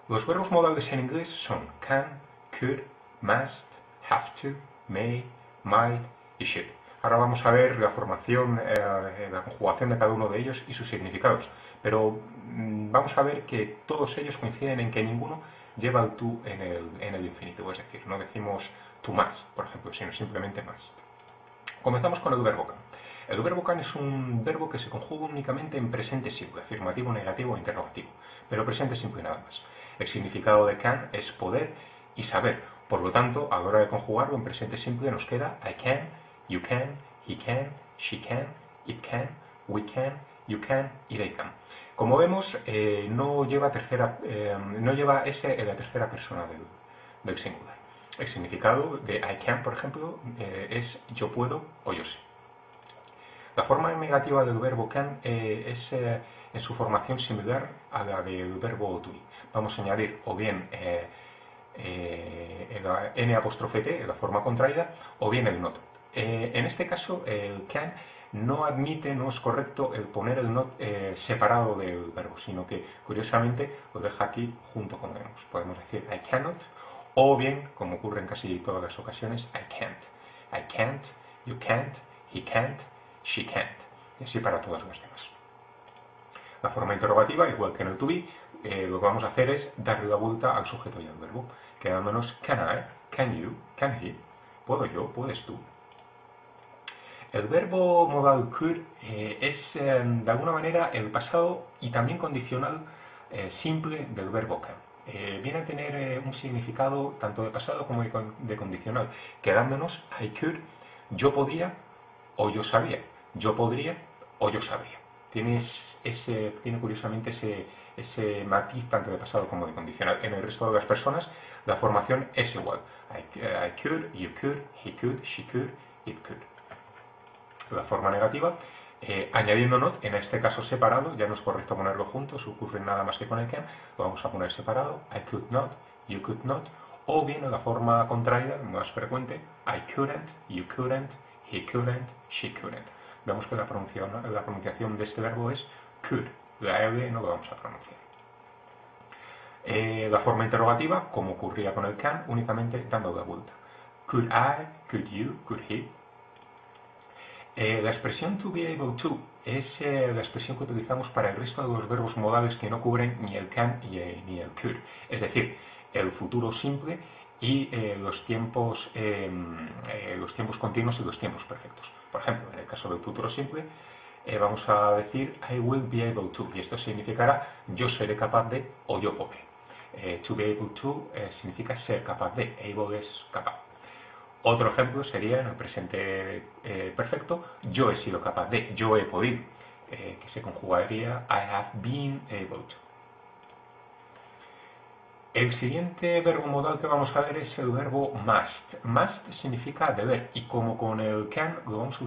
Los verbos modales en inglés son can, could, must, have to, may, might y should. Ahora vamos a ver la formación, la conjugación de cada uno de ellos y sus significados. Pero vamos a ver que todos ellos coinciden en que ninguno lleva el to en el infinitivo. Es decir, no decimos to must, por ejemplo, sino simplemente must. Comenzamos con el verbo can. El verbo can es un verbo que se conjuga únicamente en presente simple, afirmativo, negativo o interrogativo, pero presente simple nada más. El significado de can es poder y saber. Por lo tanto, a la hora de conjugarlo en presente simple nos queda I can, you can, he can, she can, it can, we can, you can y they can. Como vemos, no lleva S en la tercera persona del singular. El significado de I can, por ejemplo, es yo puedo o yo sé. La forma negativa del verbo can es en su formación similar a la del verbo to be. Vamos a añadir o bien n''t en la forma contraída o bien el not. En este caso el can no admite, no es correcto el poner el not separado del verbo, sino que curiosamente lo deja aquí junto con vemos. Podemos decir I cannot o bien, como ocurre en casi todas las ocasiones, I can't. I can't, you can't, he can't, she can't. Y así para todas las demás. La forma interrogativa, igual que en el to be, lo que vamos a hacer es darle la vuelta al sujeto y al verbo, quedándonos can I, can you, can he, puedo yo, puedes tú. El verbo modal could es de alguna manera el pasado y también condicional simple del verbo can. Viene a tener un significado tanto de pasado como de condicional, quedándonos I could, yo podía o yo sabía, yo podría o yo sabría. Tiene curiosamente ese matiz tanto de pasado como de condicional. En el resto de las personas la formación es igual. I could, you could, he could, she could, it could. La forma negativa, añadiendo not, en este caso separado, ya no es correcto ponerlo juntos, ocurre nada más que con el can, lo vamos a poner separado, I could not, you could not, o bien en la forma contraída, más frecuente, I couldn't, you couldn't, he couldn't, she couldn't. Vemos que la pronunciación de este verbo es could, la L no la vamos a pronunciar. La forma interrogativa, como ocurría con el can, únicamente dando la vuelta. Could I, could you, could he. La expresión to be able to es la expresión que utilizamos para el resto de los verbos modales que no cubren ni el can ni el could. Es decir, el futuro simple y los tiempos continuos y los tiempos perfectos. Por ejemplo, en el caso del futuro simple, vamos a decir I will be able to, y esto significará yo seré capaz de o yo podré. To be able to significa ser capaz de, able es capaz. Otro ejemplo sería en el presente perfecto, yo he sido capaz de, yo he podido, que se conjugaría I have been able to. El siguiente verbo modal que vamos a ver es el verbo must. Must significa deber y como con el can lo vamos a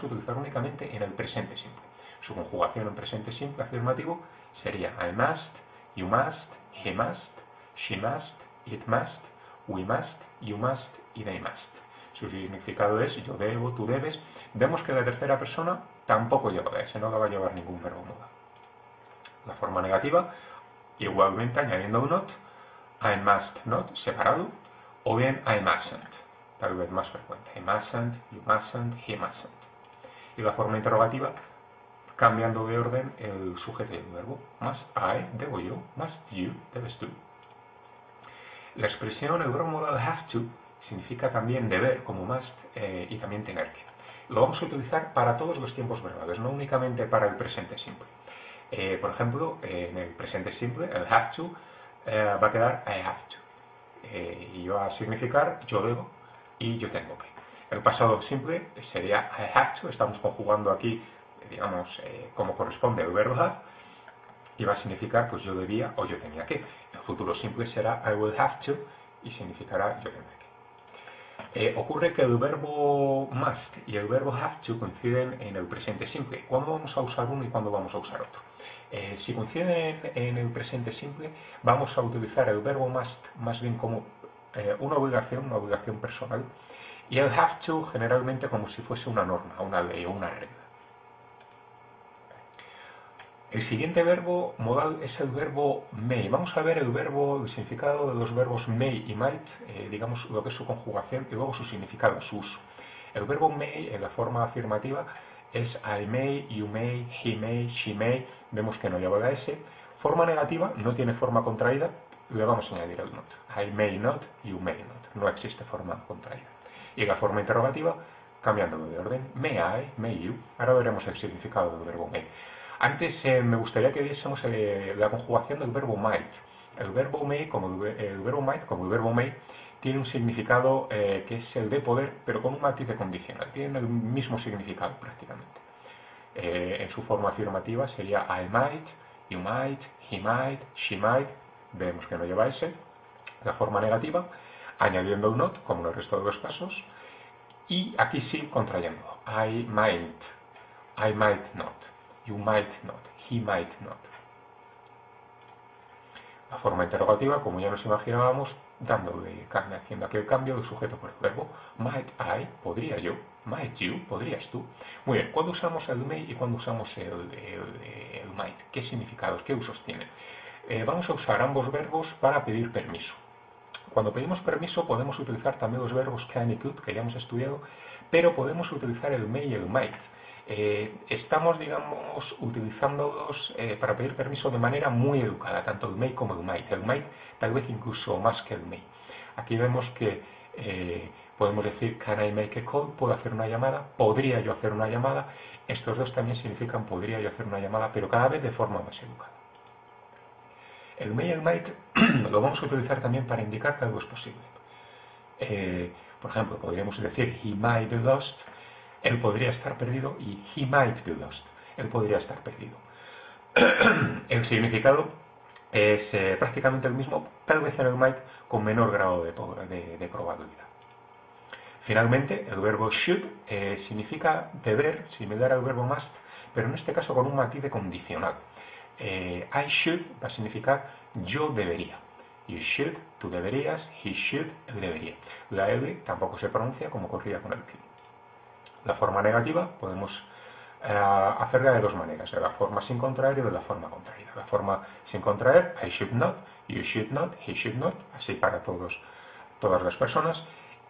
utilizar únicamente en el presente simple. Su conjugación en presente simple afirmativo sería I must, you must, he must, she must, it must, we must, you must y they must. Su significado es yo debo, tú debes. Vemos que la tercera persona tampoco lleva ese, no la va a llevar ningún verbo modal. La forma negativa, igualmente añadiendo un not, I must not separado, o bien I mustn't, tal vez más frecuente. I mustn't, you mustn't, he mustn't. Y la forma interrogativa, cambiando de orden el sujeto y el verbo. Must I, debo yo, must you, debes tú. La expresión, el verbo modal have to, significa también deber, como must, y también tener que. Lo vamos a utilizar para todos los tiempos verbales, no únicamente para el presente simple. Por ejemplo, en el presente simple, el have to, va a quedar I have to. Y va a significar yo debo y yo tengo que. El pasado simple sería I have to, estamos conjugando aquí, digamos, como corresponde el verbo have, y va a significar pues yo debía o yo tenía que. El futuro simple será I will have to y significará yo tendré que. Ocurre que el verbo must y el verbo have to coinciden en el presente simple. ¿Cuándo vamos a usar uno y cuándo vamos a usar otro? Si coinciden en el presente simple, vamos a utilizar el verbo must más bien como una obligación personal, y el have to generalmente como si fuese una norma, una ley o una regla. El siguiente verbo modal es el verbo may. Vamos a ver el significado de los verbos may y might, digamos lo que es su conjugación y luego su significado, su uso. El verbo may en la forma afirmativa es I may, you may, he may, she may. Vemos que no lleva la S. Forma negativa, no tiene forma contraída, le vamos a añadir el not. I may not, you may not. No existe forma contraída. Y la forma interrogativa, cambiándolo de orden, may I, may you. Ahora veremos el significado del verbo may. Antes me gustaría que viésemos la conjugación del verbo might. El verbo may, como el verbo might, como el verbo may, tiene un significado que es el de poder, pero con un matiz de condicional. Tiene el mismo significado prácticamente. En su forma afirmativa sería I might, you might, he might, she might. Vemos que no lleva ese. La forma negativa, añadiendo el not, como en el resto de los casos. Y aquí sí, contrayendo. I might not. You might not, he might not. La forma interrogativa, como ya nos imaginábamos, haciendo aquel cambio de sujeto por el verbo. Might I, podría yo. Might you, podrías tú. Muy bien, ¿cuándo usamos el may y cuándo usamos el might? ¿Qué significados, qué usos tienen? Vamos a usar ambos verbos para pedir permiso. Cuando pedimos permiso podemos utilizar también los verbos can y could, que ya hemos estudiado, pero podemos utilizar el may y el might. Estamos, digamos, utilizándolos para pedir permiso de manera muy educada, tanto el may como el might. El might tal vez incluso más que el may. Aquí vemos que podemos decir can I make a call, puedo hacer una llamada, podría yo hacer una llamada. Estos dos también significan podría yo hacer una llamada, pero cada vez de forma más educada. El may y el might lo vamos a utilizar también para indicar que algo es posible. Por ejemplo, podríamos decir he might be lost. Él podría estar perdido, y he might be lost. Él podría estar perdido. El significado es prácticamente el mismo, tal vez en el might con menor grado de probabilidad. Finalmente, el verbo should significa deber, similar al verbo must, pero en este caso con un matiz de condicional. I should va a significar yo debería. You should, tú deberías, he should, él debería. La L tampoco se pronuncia como ocurría con el Q. La forma negativa podemos hacerla de dos maneras, de la forma sin contraer y de la forma contraída. La forma sin contraer, I should not, you should not, he should not, así para todas las personas.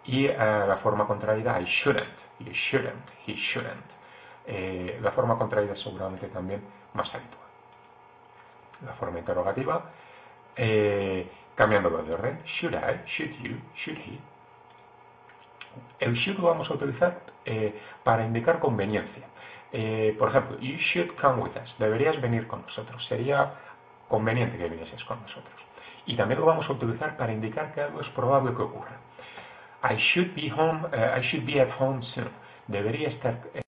Y la forma contraída, I shouldn't, you shouldn't, he shouldn't. La forma contraída es seguramente también más habitual. La forma interrogativa, cambiándolo de orden, should I, should you, should he. El should lo vamos a utilizar para indicar conveniencia. Por ejemplo, you should come with us. Deberías venir con nosotros. Sería conveniente que vinieses con nosotros. Y también lo vamos a utilizar para indicar que algo es probable que ocurra. I should be at home soon. Debería estar